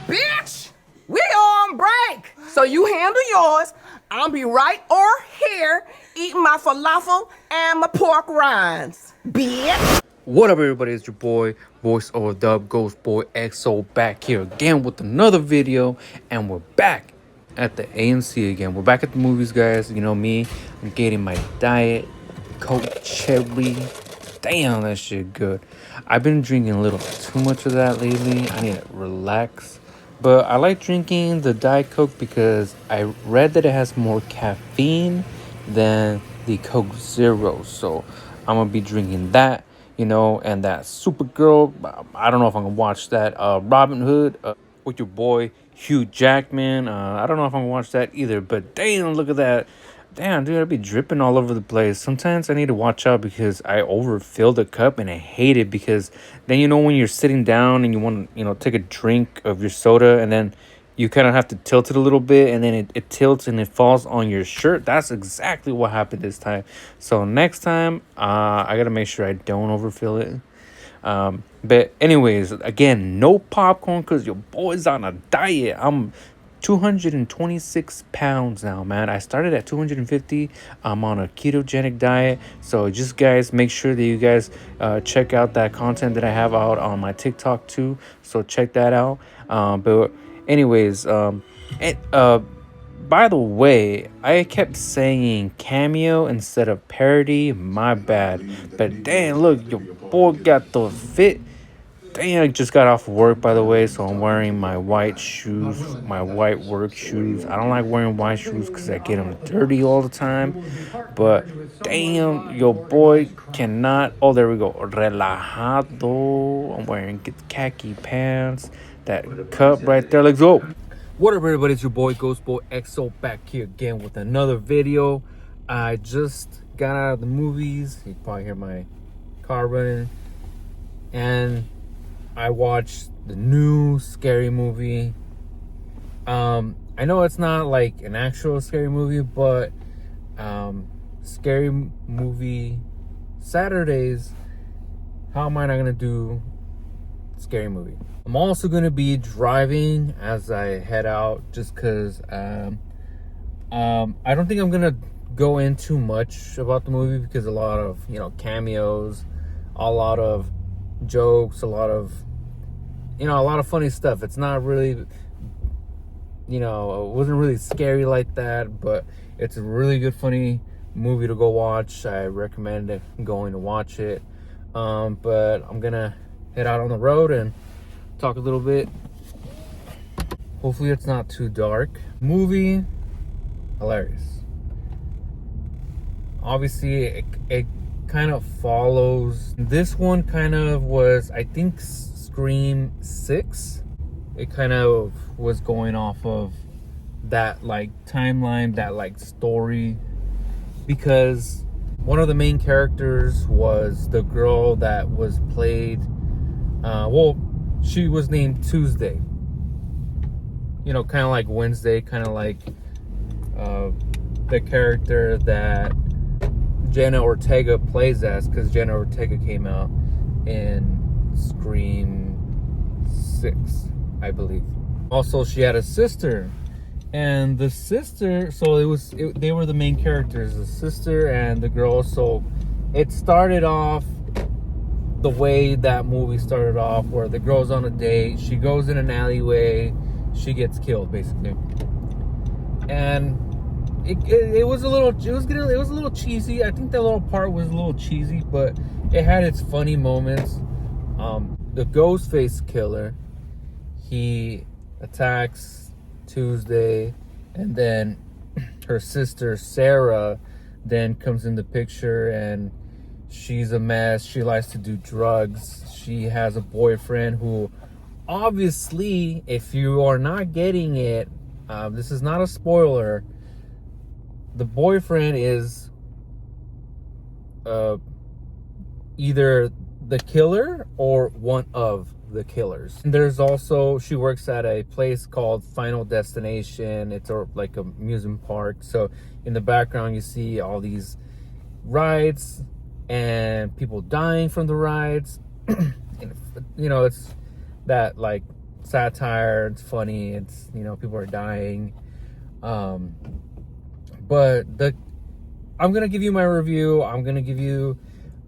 Bitch, we on break. So you handle yours. I'll be right over here eating my falafel and my pork rinds. Bitch. What up, everybody? It's your boy, voice over dub Ghost Boy XO, back here again with another video, and we're back at the AMC again. We're back at the movies, guys. You know me, I'm getting my Diet Coke Cherry. Damn, that shit good. I've been drinking a little too much of that lately. I need to relax. But I like drinking the Diet Coke because I read that it has more caffeine than the Coke Zero. So I'm going to be drinking that. You know, and that Supergirl. I don't know if I'm gonna watch that. Robin Hood with your boy Hugh Jackman. I don't know if I'm gonna watch that either. But damn, look at that. Damn, dude, I'd be dripping all over the place. Sometimes I need to watch out because I overfill the cup and I hate it because then, you know, when you're sitting down and you want to, you know, take a drink of your soda and then you kind of have to tilt it a little bit and then it tilts and it falls on your shirt. That's exactly what happened this time. So next time, I got to make sure I don't overfill it. But anyways, again, no popcorn because your boy's on a diet. I'm 226 pounds now, man. I started at 250. I'm on a ketogenic diet. So just guys, make sure that you guys check out that content that I have out on my TikTok too. So check that out. But anyways, by the way, I kept saying cameo instead of parody. My bad. But damn, look, your boy got the fit. Damn, I just got off work, by the way, so I'm wearing my white shoes, my white work shoes. I don't like wearing white shoes because I get them dirty all the time. But damn, your boy cannot. Oh, there we go. Relajado. I'm wearing khaki pants. That cup right there. Let's go. What up, everybody? It's your boy Ghost Boy XO back here again with another video. I just got out of the movies. You can probably hear my car running. And I watched the new scary movie. I know it's not like an actual scary movie, but scary movie Saturdays, how am I not gonna do scary movie? I'm also gonna be driving as I head out just because I don't think I'm gonna go in too much about the movie because a lot of, you know, cameos, a lot of jokes, a lot of funny stuff. It's not really, you know, it wasn't really scary like that, but it's a really good funny movie to go watch. I recommend going to watch it. But I'm gonna head out on the road and talk a little bit. Hopefully it's not too dark. Movie, hilarious. Obviously it kind of follows. This one kind of was, I think, Scream 6. It kind of was going off of that like timeline, that like story, because one of the main characters was the girl that was played, she was named Tuesday. You know, kind of like Wednesday, kind of like the character that Jenna Ortega plays as, because Jenna Ortega came out in Scream 6, I believe. Also, she had a sister, and the sister, so they were the main characters, the sister and the girl. So it started off the way that movie started off, where the girl's on a date, she goes in an alleyway, she gets killed basically, and it was a little cheesy. I think that little part was a little cheesy, but it had its funny moments. The Ghostface killer, he attacks Tuesday, and then her sister Sarah then comes in the picture, and she's a mess. She likes to do drugs. She has a boyfriend who, obviously, if you are not getting it, this is not a spoiler, the boyfriend is either the killer or one of the killers. And there's also, she works at a place called Final Destination. It's like a amusement park. So in the background you see all these rides and people dying from the rides. And, you know, it's that like satire. It's funny. It's, you know, people are dying. But I'm gonna give you my review. I'm gonna give you,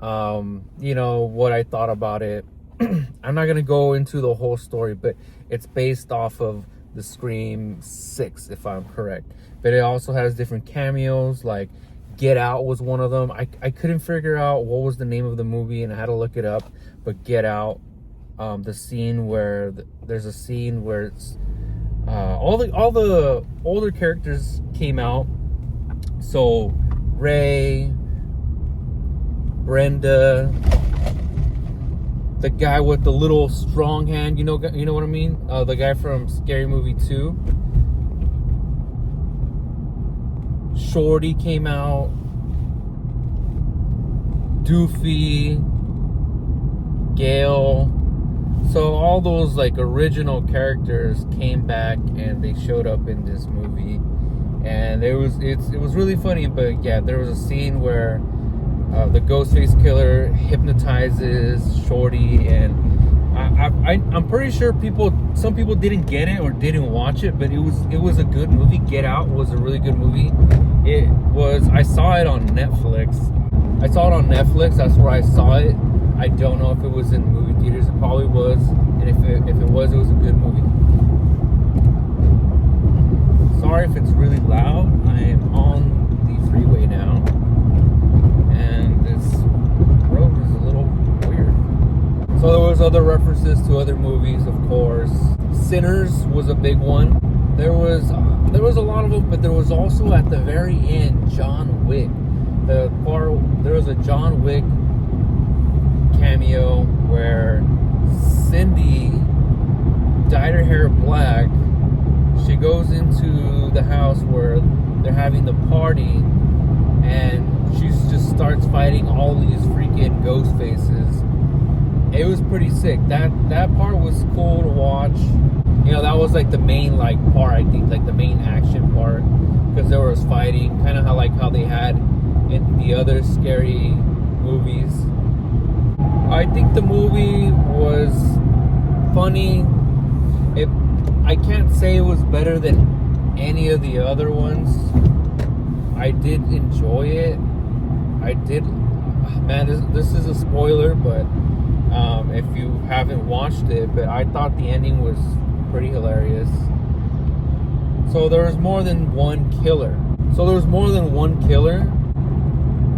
you know, what I thought about it. I'm not gonna go into the whole story, but it's based off of the Scream 6, if I'm correct. But it also has different cameos, like Get Out was one of them. I couldn't figure out what was the name of the movie, and I had to look it up. But Get Out, the scene where there's a scene where it's all the older characters came out. So Ray, Brenda, the guy with the little strong hand, you know what I mean? The guy from Scary Movie 2. Shorty came out. Doofy, Gail. So all those like original characters came back and they showed up in this movie, and it was really funny. But yeah, there was a scene where the Ghostface killer hypnotizes Shorty, and I'm pretty sure some people didn't get it or didn't watch it, but it was a good movie. Get Out was a really good movie. I saw it on Netflix. That's where I saw it. I don't know if it was in movie theaters. It probably was, and if it was a good movie. Sorry if it's really loud. I am on the freeway now, and this road is a little weird. So there was other references to other movies, of course. Sinners was a big one. There was a lot of them, but there was also at the very end John Wick. There was a John Wick cameo where Cindy dyed her hair black. She goes into the house where they're having the party, and she just starts fighting all these freaking ghost faces. It was pretty sick. That part was cool to watch. You know, that was like the main part, I think, like the main action part, because there was fighting, kind of how they had in the other scary movies. I think the movie was funny. I can't say it was better than any of the other ones. I did enjoy it. Man, this is a spoiler, but if you haven't watched it, but I thought the ending was pretty hilarious. So there was more than one killer.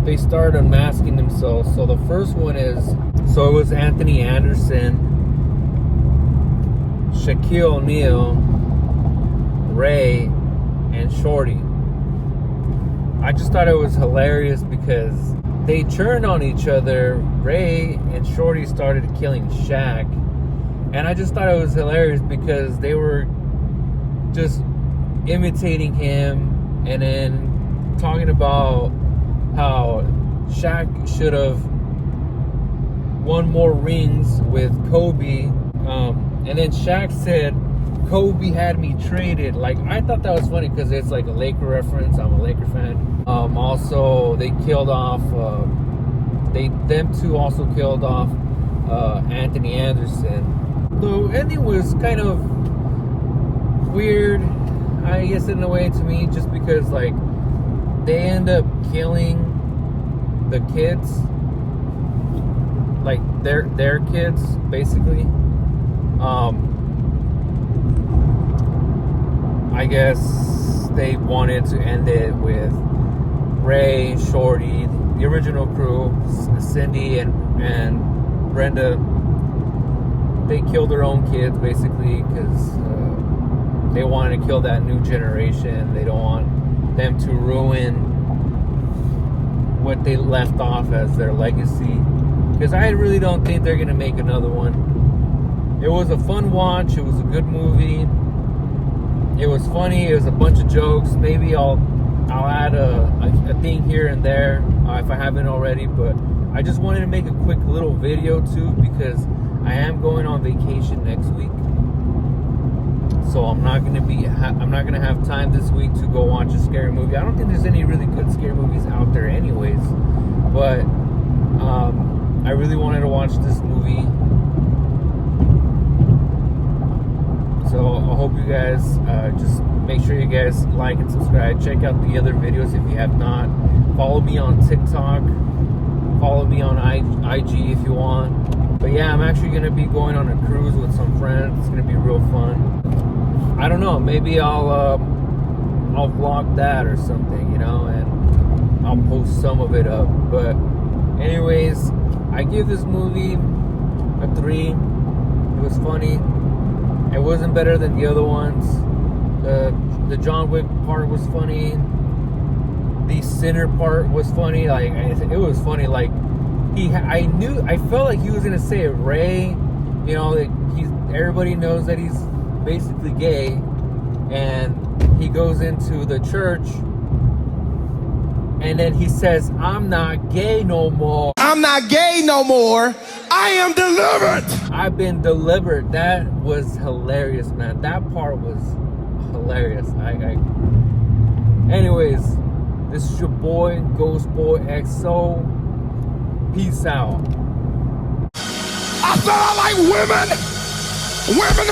They started unmasking themselves. So the first one it was Anthony Anderson, Shaquille O'Neal, Ray, and Shorty. I just thought it was hilarious because they turned on each other. Ray and Shorty started killing Shaq, and I just thought it was hilarious because they were just imitating him and then talking about how Shaq should have won more rings with Kobe, and then Shaq said Kobe had me traded. Like, I thought that was funny because it's like a Laker reference. I'm a Laker fan. Also, they killed off. Them two also killed off Anthony Anderson. The ending was kind of weird, I guess, in a way to me, just because like they end up killing the kids, like their kids, basically. I guess they wanted to end it with Ray, Shorty, the original crew, Cindy and Brenda. They killed their own kids basically because they wanted to kill that new generation. They don't want them to ruin what they left off as their legacy, because I really don't think they're gonna make another one. It was a fun watch. It was a good movie. It was funny. It was a bunch of jokes. Maybe I'll add a thing here and there if I haven't already. But I just wanted to make a quick little video too, because I am going on vacation next week. So I'm not gonna have time this week to go watch a scary movie. I don't think there's any really good scary movies out there, anyways. But I really wanted to watch this movie. hope you guys just make sure you guys like and subscribe. Check out the other videos if you have not. Follow me on TikTok. Follow me on IG if you want. But yeah, I'm actually gonna be going on a cruise with some friends. It's gonna be real fun. I don't know, maybe I'll vlog that or something, you know, and I'll post some of it up. But anyways, I give this movie a 3. It was funny. It wasn't better than the other ones. The John Wick part was funny. The Sinner part was funny. Like, it was funny. Like, I felt like he was gonna say Ray. You know, like everybody knows that he's basically gay, and he goes into the church, and then he says, "I'm not gay no more. I'm not gay no more. I am delivered." I've been delivered." That was hilarious, man. That part was hilarious. Anyways, this is your boy, Ghost Boy XO. Peace out. I said I like women. Women.